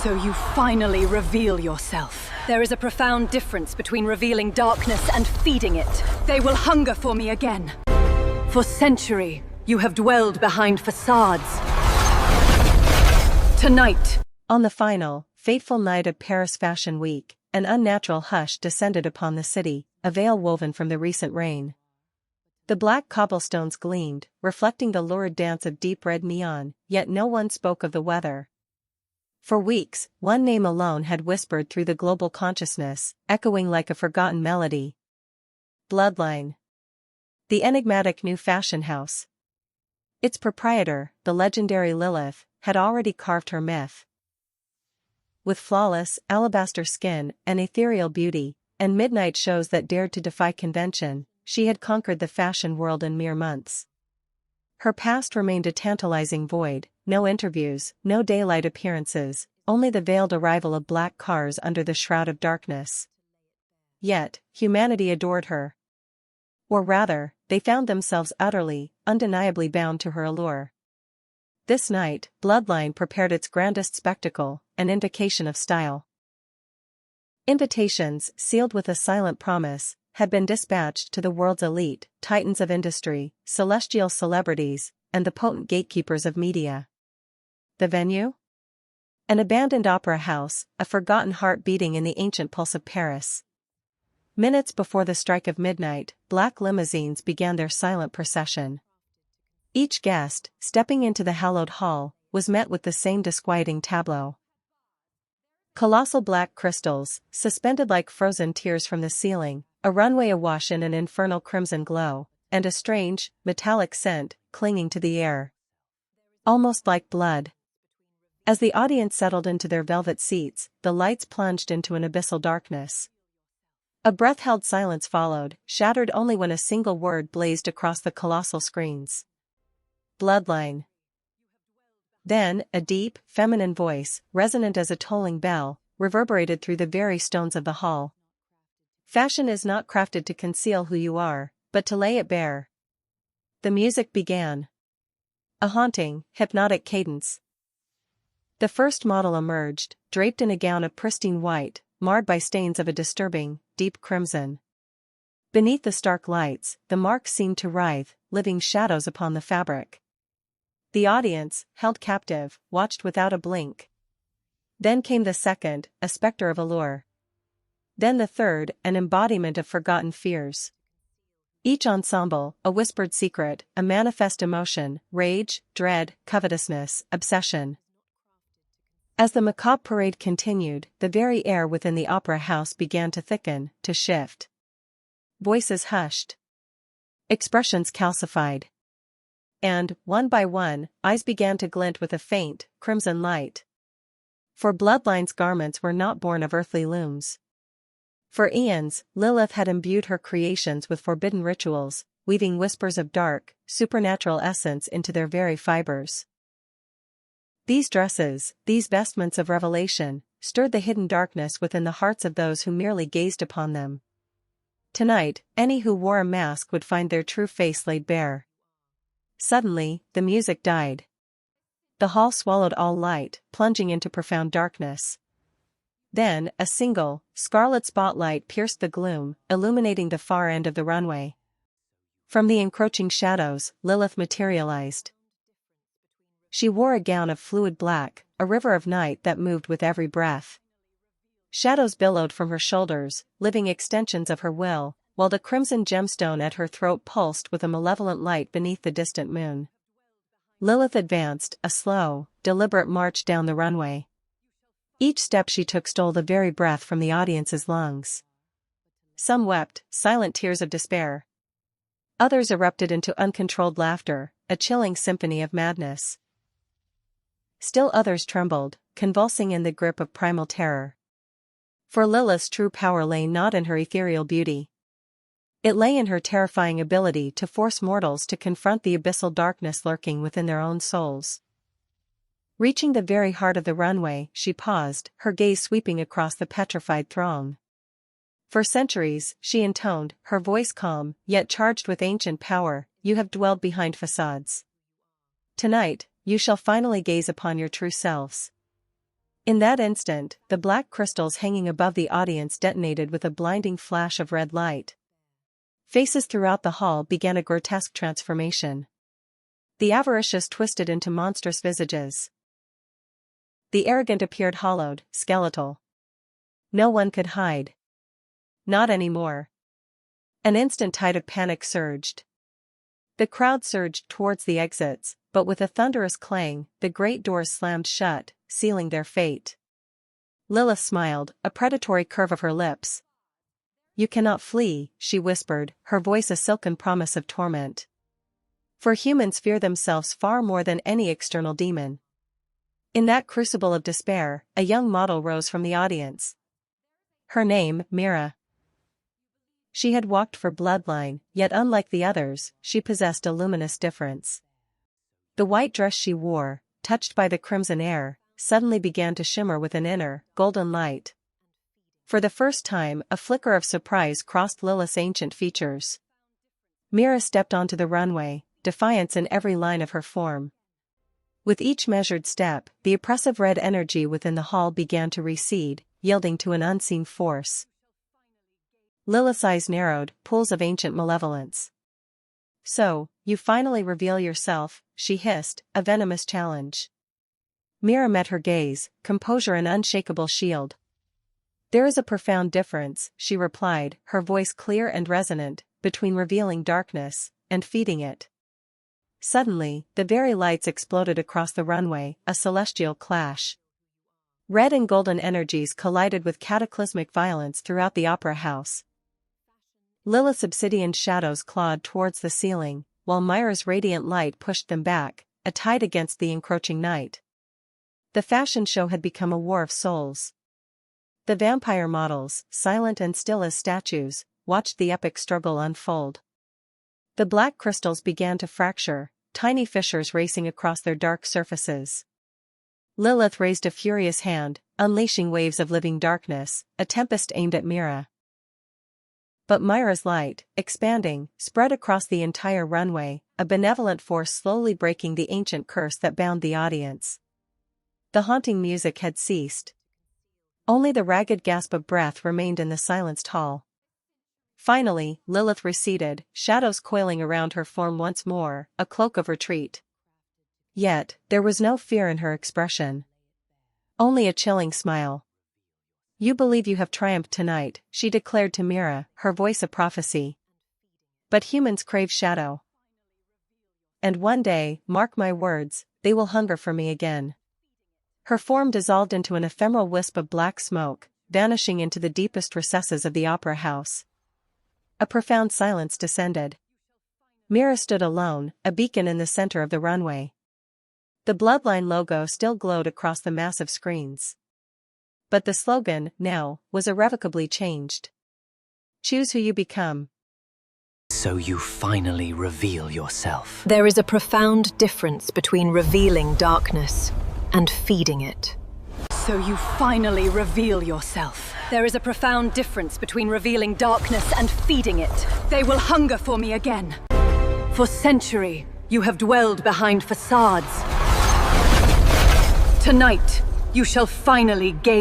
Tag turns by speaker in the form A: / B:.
A: So you finally reveal yourself. There is a profound difference between revealing darkness and feeding it. They will hunger for me again. For centuries, you have dwelled behind facades. Tonight,
B: on the final, fateful night of Paris Fashion Week, an unnatural hush descended upon the city, a veil woven from the recent rain. The black cobblestones gleamed, reflecting the lurid dance of deep red neon, yet no one spoke of the weather. For weeks, one name alone had whispered through the global consciousness, echoing like a forgotten melody. Bloodline. The enigmatic new fashion house. Its proprietor, the legendary Lilith, had already carved her myth. With flawless, alabaster skin, an ethereal beauty, and midnight shows that dared to defy convention, she had conquered the fashion world in mere months. Her past remained a tantalizing void, no interviews, no daylight appearances, only the veiled arrival of black cars under the shroud of darkness. Yet, humanity adored her. Or rather, they found themselves utterly, undeniably bound to her allure. This night, Bloodline prepared its grandest spectacle, an invocation of style. Invitations, sealed with a silent promise, had been dispatched to the world's elite, titans of industry, celestial celebrities, and the potent gatekeepers of media. The venue? An abandoned opera house, a forgotten heart beating in the ancient pulse of Paris. Minutes before the strike of midnight, black limousines began their silent procession. Each guest, stepping into the hallowed hall, was met with the same disquieting tableau. Colossal black crystals, suspended like frozen tears from the ceiling, a runway awash in an infernal crimson glow, and a strange, metallic scent, clinging to the air. Almost like blood. As the audience settled into their velvet seats, the lights plunged into an abyssal darkness. A breath-held silence followed, shattered only when a single word blazed across the colossal screens. Bloodline. Then, a deep, feminine voice, resonant as a tolling bell, reverberated through the very stones of the hall. Fashion is not crafted to conceal who you are, but to lay it bare. The music began. A haunting, hypnotic cadence. The first model emerged, draped in a gown of pristine white, marred by stains of a disturbing, deep crimson. Beneath the stark lights, the marks seemed to writhe, living shadows upon the fabric. The audience, held captive, watched without a blink. Then came the second, a specter of allure. Then the third, an embodiment of forgotten fears. Each ensemble, a whispered secret, a manifest emotion, rage, dread, covetousness, obsession. As the macabre parade continued, the very air within the opera house began to thicken, to shift. Voices hushed. Expressions calcified. And, one by one, eyes began to glint with a faint, crimson light. For Bloodline's garments were not born of earthly looms. For eons, Lilith had imbued her creations with forbidden rituals, weaving whispers of dark, supernatural essence into their very fibers. These dresses, these vestments of revelation, stirred the hidden darkness within the hearts of those who merely gazed upon them. Tonight, any who wore a mask would find their true face laid bare. Suddenly, the music died. The hall swallowed all light, plunging into profound darkness. Then, a single, scarlet spotlight pierced the gloom, illuminating the far end of the runway. From the encroaching shadows, Lilith materialized. She wore a gown of fluid black, a river of night that moved with every breath. Shadows billowed from her shoulders, living extensions of her will, while the crimson gemstone at her throat pulsed with a malevolent light beneath the distant moon. Lilith advanced, a slow, deliberate march down the runway. Each step she took stole the very breath from the audience's lungs. Some wept, silent tears of despair. Others erupted into uncontrolled laughter, a chilling symphony of madness. Still others trembled, convulsing in the grip of primal terror. For Lilith's true power lay not in her ethereal beauty. It lay in her terrifying ability to force mortals to confront the abyssal darkness lurking within their own souls. Reaching the very heart of the runway, she paused, her gaze sweeping across the petrified throng. For centuries, she intoned, her voice calm, yet charged with ancient power, you have dwelled behind facades. Tonight, you shall finally gaze upon your true selves. In that instant, the black crystals hanging above the audience detonated with a blinding flash of red light. Faces throughout the hall began a grotesque transformation. The avaricious twisted into monstrous visages. The arrogant appeared hollowed, skeletal. No one could hide. Not anymore. An instant tide of panic surged. The crowd surged towards the exits, but with a thunderous clang, the great doors slammed shut, sealing their fate. Lilith smiled, a predatory curve of her lips. "You cannot flee," she whispered, her voice a silken promise of torment. For humans fear themselves far more than any external demon. In that crucible of despair, a young model rose from the audience. Her name, Mira. She had walked for Bloodline, yet unlike the others, she possessed a luminous difference. The white dress she wore, touched by the crimson air, suddenly began to shimmer with an inner, golden light. For the first time, a flicker of surprise crossed Lilith's ancient features. Mira stepped onto the runway, defiance in every line of her form. With each measured step, the oppressive red energy within the hall began to recede, yielding to an unseen force. Lilith's eyes narrowed, pools of ancient malevolence. "So, you finally reveal yourself," she hissed, a venomous challenge. Mira met her gaze, composure an unshakable shield. "There is a profound difference," she replied, her voice clear and resonant, "between revealing darkness and feeding it." Suddenly, the very lights exploded across the runway, a celestial clash. Red and golden energies collided with cataclysmic violence throughout the opera house. Lilith's obsidian shadows clawed towards the ceiling, while Mira's radiant light pushed them back, a tide against the encroaching night. The fashion show had become a war of souls. The vampire models, silent and still as statues, watched the epic struggle unfold. The black crystals began to fracture, tiny fissures racing across their dark surfaces. Lilith raised a furious hand, unleashing waves of living darkness, a tempest aimed at Mira. But Mira's light, expanding, spread across the entire runway, a benevolent force slowly breaking the ancient curse that bound the audience. The haunting music had ceased. Only the ragged gasp of breath remained in the silenced hall. Finally, Lilith receded, shadows coiling around her form once more, a cloak of retreat. Yet, there was no fear in her expression. Only a chilling smile. "You believe you have triumphed tonight," she declared to Mira, her voice a prophecy. "But humans crave shadow. And one day, mark my words, they will hunger for me again." Her form dissolved into an ephemeral wisp of black smoke, vanishing into the deepest recesses of the opera house. A profound silence descended. Mira stood alone, a beacon in the center of the runway. The Bloodline logo still glowed across the massive screens. But the slogan, now, was irrevocably changed. "Choose who you become."
C: So you finally reveal yourself.
A: There is a profound difference between revealing darkness and feeding it. So you finally reveal yourself. There is a profound difference between revealing darkness and feeding it. They will hunger for me again. For centuries, you have dwelled behind facades. Tonight, you shall finally gaze.